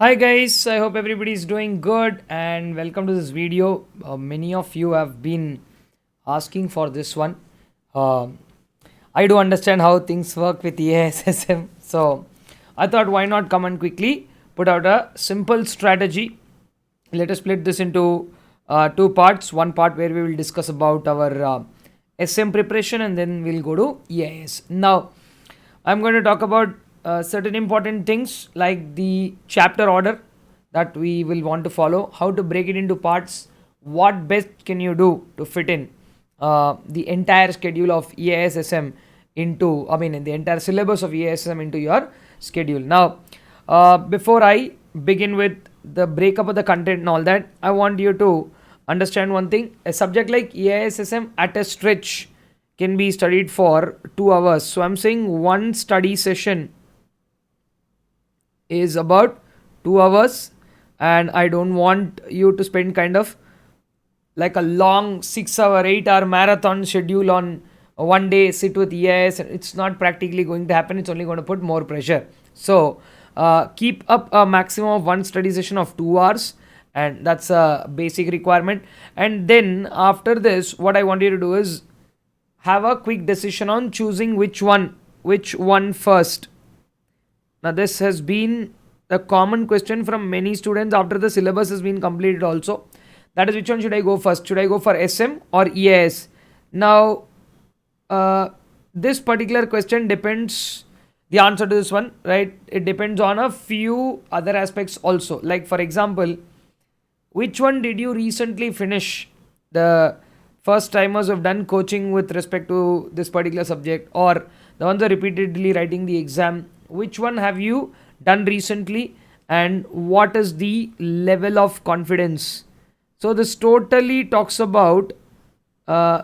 Hi guys, I hope everybody is doing good and welcome to this video. Many of you have been asking for this one. Um I do understand how things work with EASSM, so I thought why not come and quickly put out a simple strategy. Let us split this into two parts. One part where we will discuss about our SM preparation and then we'll go to EIS. Now, I'm going to talk about certain important things like the chapter order that we will want to follow, how to break it into parts, what best can you do to fit in the entire schedule of EIS-SM in the entire syllabus of EIS-SM into your schedule. Now, before I begin with the breakup of the content and all that, I want you to understand one thing. A subject like EIS-SM at a stretch can be studied for 2 hours. So I'm saying one study session is about 2 hours, and I don't want you to spend kind of like a long 6 hour, 8 hour marathon schedule on one day, sit with EIS. It's not practically going to happen. It's only going to put more pressure. So keep up a maximum of one study session of 2 hours, and that's a basic requirement. And then after this, what I want you to do is have a quick decision on choosing which one first. Now this has been a common question from many students after the syllabus has been completed also. That is, which one should I go first? Should I go for SM or EIS? Now this particular question depends, the answer to this one, right? It depends on a few other aspects also. Like for example, which one did you recently finish? The first timers who have done coaching with respect to this particular subject, or the ones who are repeatedly writing the exam, which one have you done recently, and what is the level of confidence? So this totally talks about uh,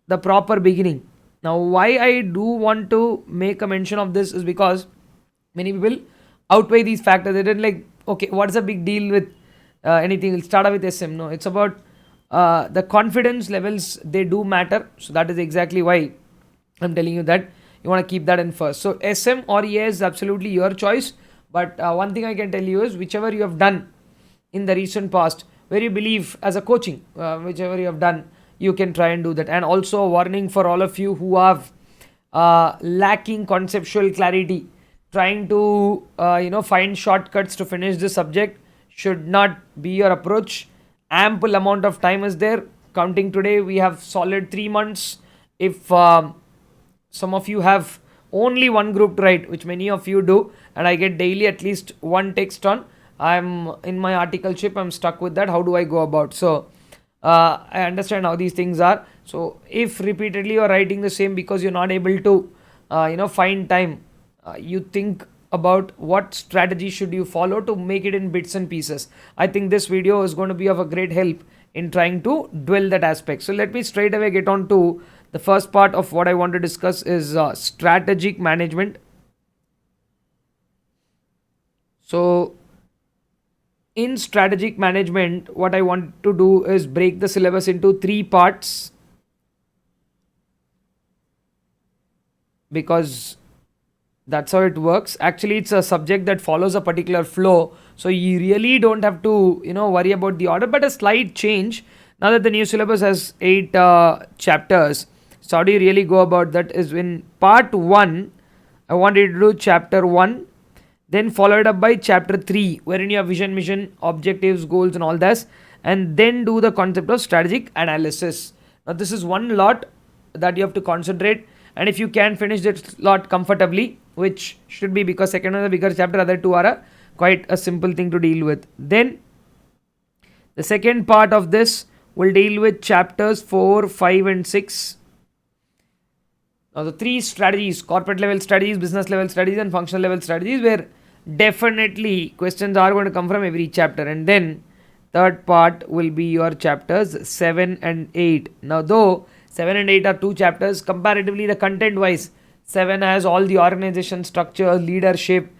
the proper beginning. Now why I do want to make a mention of this is because many people outweigh these factors. They didn't like, okay, what's the big deal with anything? We'll start with SM. No, it's about the confidence levels. They do matter. So that is exactly why I'm telling you that you want to keep that in first. So SM or ES is absolutely your choice. But one thing I can tell you is whichever you have done in the recent past, where you believe as a coaching, whichever you have done, you can try and do that. And also a warning for all of you who have lacking conceptual clarity, trying to find shortcuts to finish the subject should not be your approach. Ample amount of time is there. Counting today, we have solid 3 months. If some of you have only one group to write, which many of you do, and I get daily at least one text on, I'm in my articleship, I'm stuck with that, how do I go about? So I understand how these things are. So if repeatedly you're writing the same because you're not able to find time, you think about what strategy should you follow to make it in bits and pieces. I think this video is going to be of a great help in trying to dwell that aspect. So let me straight away get on to the first part of what I want to discuss is strategic management. So in strategic management, what I want to do is break the syllabus into three parts, because that's how it works. Actually, it's a subject that follows a particular flow, so you really don't have to worry about the order, but a slight change now that the new syllabus has 8 chapters. So how do you really go about that is, in part 1 I want you to do chapter 1, then followed up by chapter 3, wherein you have vision, mission, objectives, goals and all this, and then do the concept of strategic analysis. Now this is one lot that you have to concentrate, and if you can finish this lot comfortably, which should be, because second one is a bigger chapter, other two are quite a simple thing to deal with. Then the second part of this will deal with chapters 4, 5 and 6. Now the three strategies: corporate level strategies, business level strategies and functional level strategies, where definitely questions are going to come from every chapter. And then third part will be your chapters 7 and 8. Now though 7 and 8 are two chapters, comparatively the content wise, 7 has all the organization structure, leadership,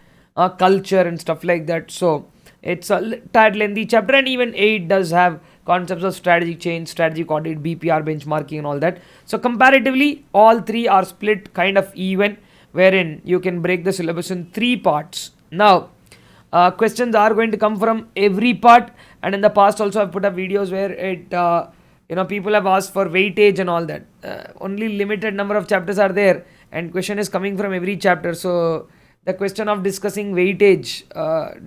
culture and stuff like that. So it's a tad lengthy chapter, and even 8 does have concepts of strategic change, strategic audit, BPR, benchmarking and all that. So comparatively, all three are split kind of even, wherein you can break the syllabus in three parts. Now Questions are going to come from every part, and in the past also I've put up videos where people have asked for weightage and all that. Only limited number of chapters are there, and question is coming from every chapter. So the question of discussing weightage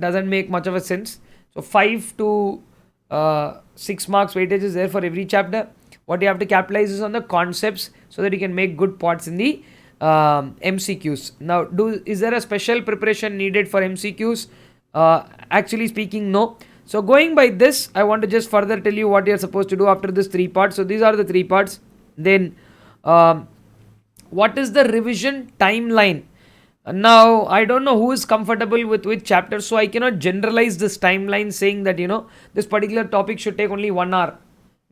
doesn't make much of a sense. So 5 to 6 marks weightage is there for every chapter. What you have to capitalize is on the concepts so that you can make good points in the MCQs. Now, is there a special preparation needed for MCQs? Actually speaking, no. So going by this, I want to just further tell you what you're supposed to do after this 3 parts. So these are the 3 parts. Then what is the revision timeline? Now, I don't know who is comfortable with which chapter, so I cannot generalize this timeline saying that, this particular topic should take only 1 hour.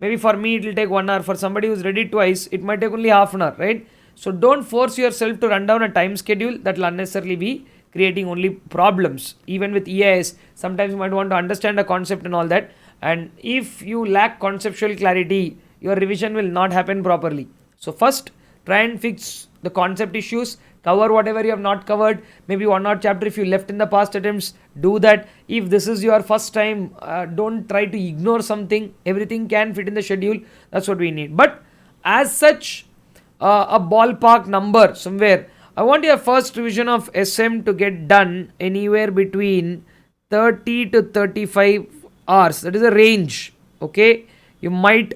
Maybe for me it will take 1 hour. For somebody who's ready twice, it might take only half an hour, right? So don't force yourself to run down a time schedule that will unnecessarily be creating only problems. Even with EIS, sometimes you might want to understand a concept and all that. And if you lack conceptual clarity, your revision will not happen properly. So first, try and fix the concept issues, cover whatever you have not covered. Maybe one or chapter if you left in the past attempts, do that. If this is your first time, don't try to ignore something. Everything can fit in the schedule. That's what we need. But as such, a ballpark number somewhere, I want your first revision of SM to get done anywhere between 30 to 35 hours. That is a range. Okay, you might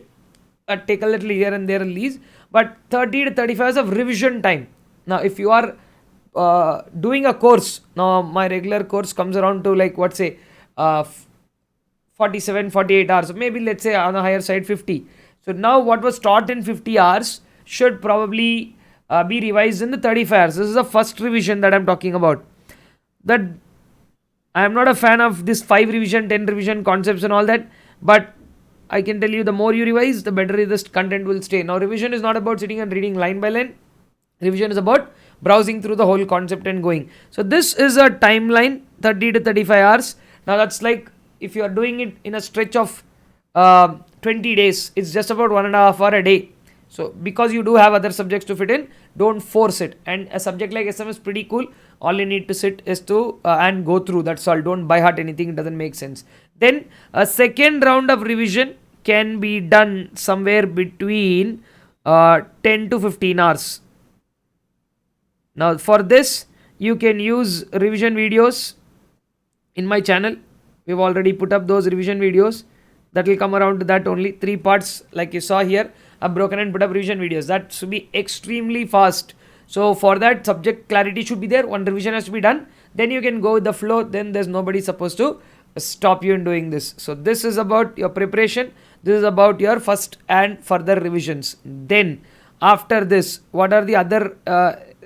take a little here and there release, but 30 to 35 hours of revision time. Now if you are doing a course, now my regular course comes around to 47 48 hours, maybe let's say on the higher side 50. So now what was taught in 50 hours should probably be revised in the 35 hours. This is the first revision that I'm talking about. That I am not a fan of this 5 revision, 10 revision concepts and all that, but I can tell you the more you revise, the better this content will stay. Now revision is not about sitting and reading line by line. Revision is about browsing through the whole concept and going. So this is a timeline, 30 to 35 hours. Now that's like if you are doing it in a stretch of 20 days, it's just about 1.5 hours a day. So because you do have other subjects to fit in, don't force it. And a subject like SM is pretty cool. All you need to sit is to and go through. That's all. Don't by heart anything. It doesn't make sense. Then a second round of revision can be done somewhere between 10 to 15 hours. Now for this, you can use revision videos in my channel. We've already put up those revision videos. That will come around to that only. 3 parts like you saw here. I've broken and put up revision videos. That should be extremely fast. So for that, subject clarity should be there. One revision has to be done. Then you can go with the flow. Then there's nobody supposed to stop you in doing this. So this is about your preparation. This is about your first and further revisions. Then after this, what are the other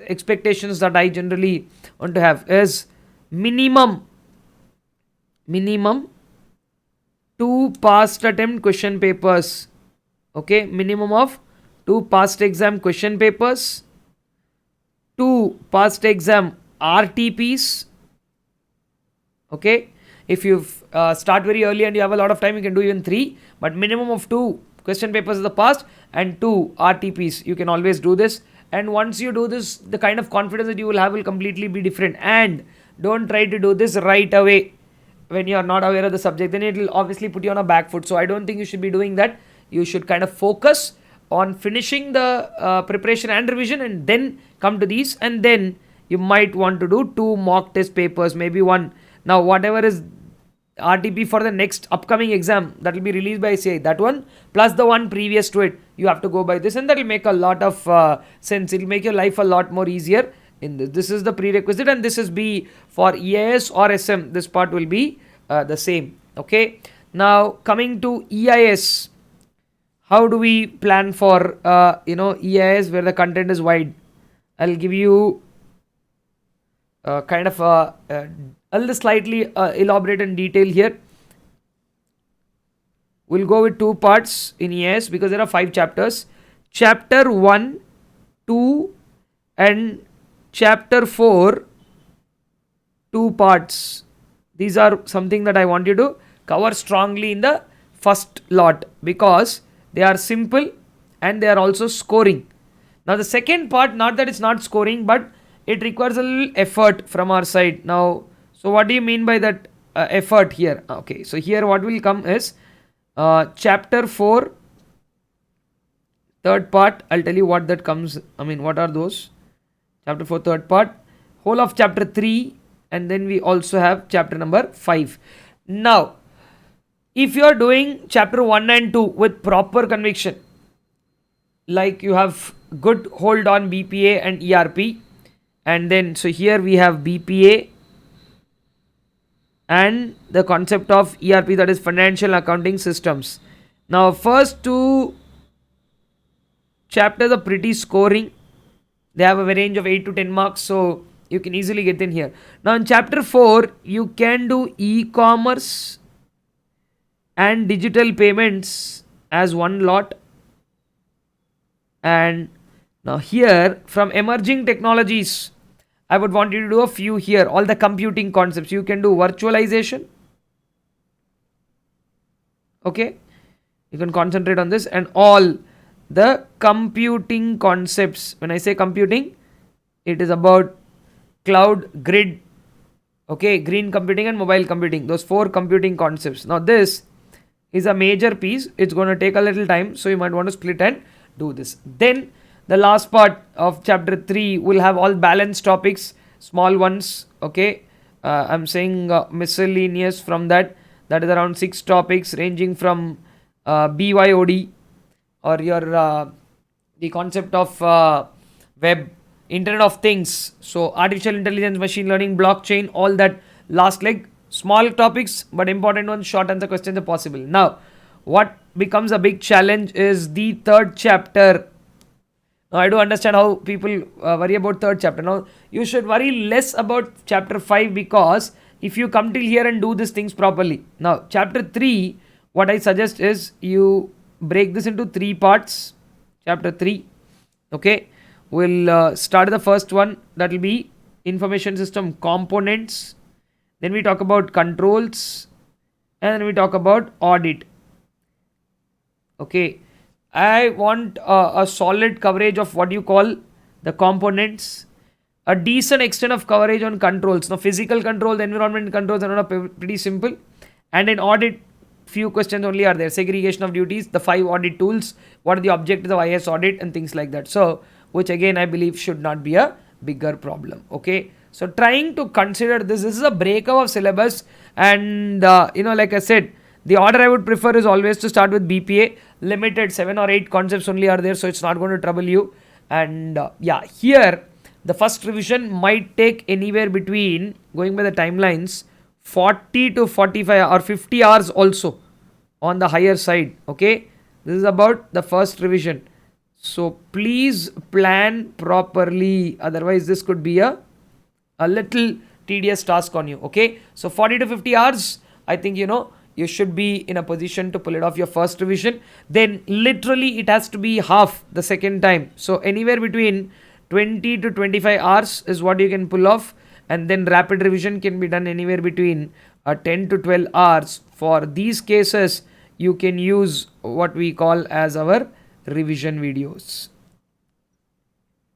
expectations that I generally want to have is minimum 2 past attempt question papers. Okay, minimum of 2 past exam question papers, 2 past exam RTPs. Okay, if you start very early and you have a lot of time, you can do even 3, but minimum of 2 question papers in the past and 2 RTPs. You can always do this, and once you do this, the kind of confidence that you will have will completely be different. And don't try to do this right away when you are not aware of the subject. Then it will obviously put you on a back foot. So I don't think you should be doing that. You should kind of focus on finishing the preparation and revision and then come to these, and then you might want to do 2 mock test papers, maybe 1. Now whatever is RTP for the next upcoming exam that will be released by CA, that one plus the one previous to it, you have to go by this, and that will make a lot of sense. It will make your life a lot more easier in this. This is the prerequisite, and this is B for EIS or SM. This part will be the same. Okay, now coming to EIS. How do we plan for EIS where the content is wide? I'll give you kind of a little slightly elaborate and detail here. We'll go with 2 parts in EIS because there are 5 chapters. Chapter 1, 2 and chapter 4, 2 parts. These are something that I want you to cover strongly in the first lot because they are simple and they are also scoring. Now the second part, not that it's not scoring, but it requires a little effort from our side. Now So what do you mean by that effort here? Okay, so here what will come is chapter 4 third part. I'll tell you what that comes, I mean what are those. Chapter 4 third part, whole of chapter 3, and then we also have chapter number 5. Now if you are doing chapter 1 and 2 with proper conviction, like you have good hold on BPA and ERP, and then so here we have BPA and the concept of ERP, that is financial accounting systems. Now first two chapters are pretty scoring, they have a range of 8 to 10 marks, so you can easily get in here. Now in chapter 4 you can do e-commerce and digital payments as one lot. And now here from emerging technologies, I would want you to do a few here, all the computing concepts. You can do virtualization. Okay, you can concentrate on this and all the computing concepts. When I say computing, it is about cloud, grid, okay, green computing and mobile computing, those 4 computing concepts. Now this is a major piece, it's going to take a little time, so you might want to split and do this. Then the last part of chapter 3 will have all balanced topics, small ones. Okay, I'm saying miscellaneous from that is around 6 topics ranging from BYOD or your the concept of web, internet of things, so artificial intelligence, machine learning, blockchain, all that last leg. Small topics but important ones, short answer questions are possible. Now what becomes a big challenge is the third chapter. Now I do understand how people worry about third chapter. Now you should worry less about chapter 5, because if you come till here and do these things properly. Now chapter 3, what I suggest is you break this into 3 parts. Chapter 3, okay, we'll start the first one, that will be information system components. Then we talk about controls, and then we talk about audit. Okay, I want a solid coverage of what you call the components, a decent extent of coverage on controls. Now physical controls, environment controls are pretty simple, and in audit few questions only are there. Segregation of duties, the 5 audit tools, what are the objectives of IS audit, and things like that. So which again I believe should not be a bigger problem. Okay, so trying to consider this is a breakup of syllabus, and like I said, the order I would prefer is always to start with BPA. Limited 7 or 8 concepts only are there, so it's not going to trouble you. And yeah, here the first revision might take anywhere between, going by the timelines, 40 to 45 or 50 hours also on the higher side. Okay, this is about the first revision, so please plan properly, otherwise this could be a little tedious task on you. Okay, so 40 to 50 hours, I think you should be in a position to pull it off your first revision. Then literally it has to be half the second time, so anywhere between 20 to 25 hours is what you can pull off. And then rapid revision can be done anywhere between 10 to 12 hours. For these cases you can use what we call as our revision videos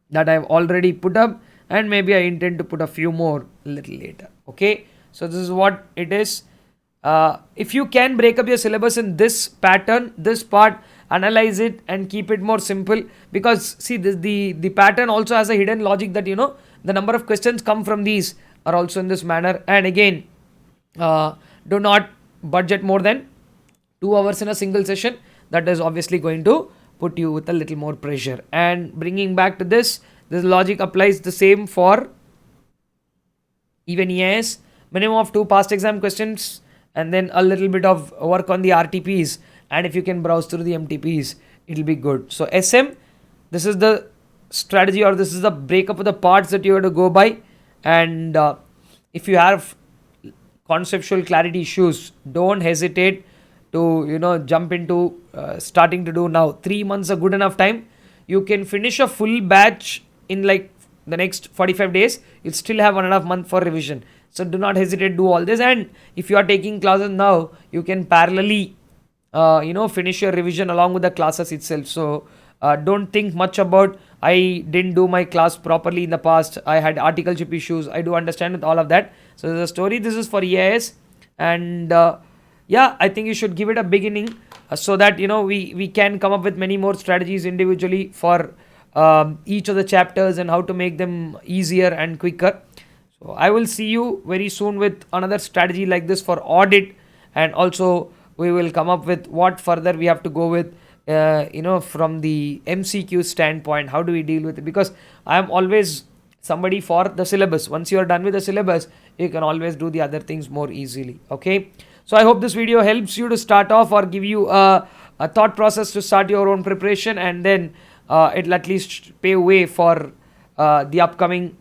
that I've already put up, and maybe I intend to put a few more a little later. Okay, so this is what it is. If you can break up your syllabus in this pattern, this part, analyze it and keep it more simple, because see this, the pattern also has a hidden logic that the number of questions come from these are also in this manner. And again, do not budget more than 2 hours in a single session. That is obviously going to put you with a little more pressure. And bringing back to this logic applies the same for even EIS. Minimum of 2 past exam questions, and then a little bit of work on the RTPs, and if you can browse through the MTPs, it will be good. So SM, this is the strategy, or this is the breakup of the parts that you have to go by. And if you have conceptual clarity issues, don't hesitate to jump into starting to do now. 3 months a good enough time. You can finish a full batch in like the next 45 days. You'll still have 1.5 months for revision. So do not hesitate, do all this. And if you are taking classes now, you can parallelly finish your revision along with the classes itself. So Don't think much about I didn't do my class properly in the past, I had articleship issues. I do understand with all of that. So there's a story. This is for EIS, and yeah, I think you should give it a beginning, so that we can come up with many more strategies individually for each of the chapters and how to make them easier and quicker. So I will see you very soon with another strategy like this for audit, and also we will come up with what further we have to go with, from the MCQ standpoint. How do we deal with it? Because I am always somebody for the syllabus. Once you are done with the syllabus, you can always do the other things more easily. Okay. So I hope this video helps you to start off, or give you a thought process to start your own preparation, and then it'll at least pave way for the upcoming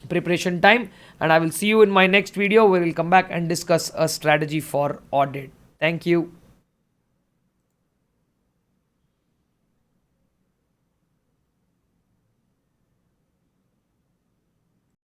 preparation time. And I will see you in my next video where we'll come back and discuss a strategy for audit. Thank you.